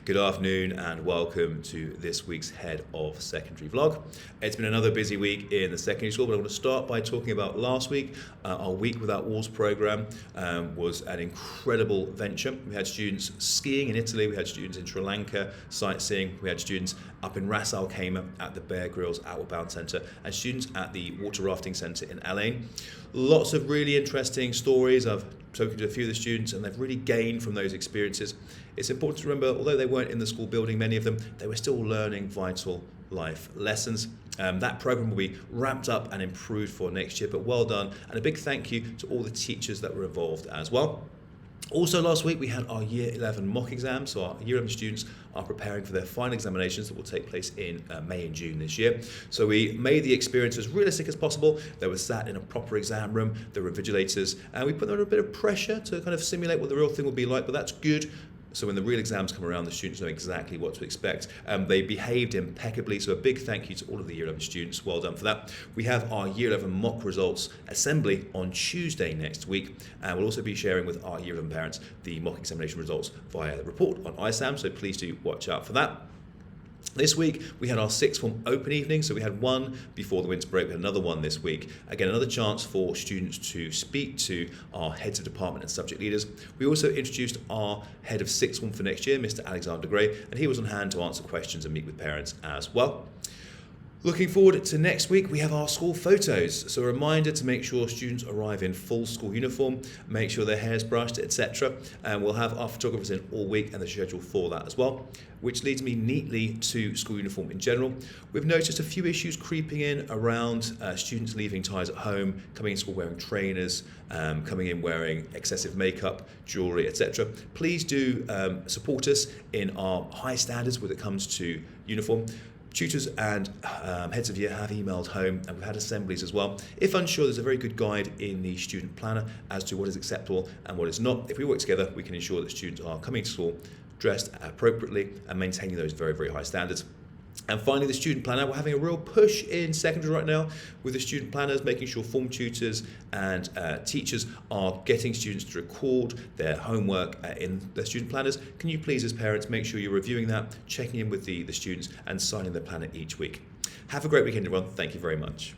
Good afternoon and welcome to this week's Head of Secondary vlog. It's been another busy week in the secondary school, but I want to start by talking about last week. Our Week Without Walls programme was an incredible venture. We had students skiing in Italy, we had students in Sri Lanka sightseeing, we had students up in Ras Al Khaimah at the Bear Grylls Outward Bound Centre, and students at the Water Rafting Centre in Al Ain. Lots of really interesting stories. I've spoken to a few of the students and they've really gained from those experiences. It's important to remember, although they weren't in the school building, many of them, they were still learning vital life lessons. That programme will be wrapped up and improved for next year, but well done. And a big thank you to all the teachers that were involved as well. Also last week we had our Year 11 mock exam, so our Year 11 students are preparing for their final examinations that will take place in May and June this year. So we made the experience as realistic as possible. They were sat in a proper exam room, there were invigilators, and we put them under a bit of pressure to kind of simulate what the real thing will be like, but that's good. So when the real exams come around, the students know exactly what to expect. They behaved impeccably, so a big thank you to all of the Year 11 students. Well done for that. We have our Year 11 mock results assembly on Tuesday next week, and we'll also be sharing with our Year 11 parents the mock examination results via the report on ISAM, so please do watch out for that. This week we had our sixth form open evening, so we had one before the winter break, we had another one this week. Again, another chance for students to speak to our heads of department and subject leaders. We also introduced our head of sixth form for next year, Mr. Alexander Gray, and he was on hand to answer questions and meet with parents as well. Looking forward to next week, we have our school photos. So a reminder to make sure students arrive in full school uniform, make sure their hair's brushed, etc. And we'll have our photographers in all week and the schedule for that as well, which leads me neatly to school uniform in general. We've noticed a few issues creeping in around students leaving ties at home, coming in school wearing trainers, coming in wearing excessive makeup, jewellery, etc. Please do support us in our high standards when it comes to uniform. Tutors and heads of year have emailed home, and we've had assemblies as well. If unsure, there's a very good guide in the student planner as to what is acceptable and what is not. If we work together, we can ensure that students are coming to school dressed appropriately and maintaining those very, very high standards. And finally, the student planner. We're having a real push in secondary right now with the student planners, making sure form tutors and teachers are getting students to record their homework in their student planners. Can you please, as parents, make sure you're reviewing that, checking in with the students and signing the planner each week. Have a great weekend, everyone. Thank you very much.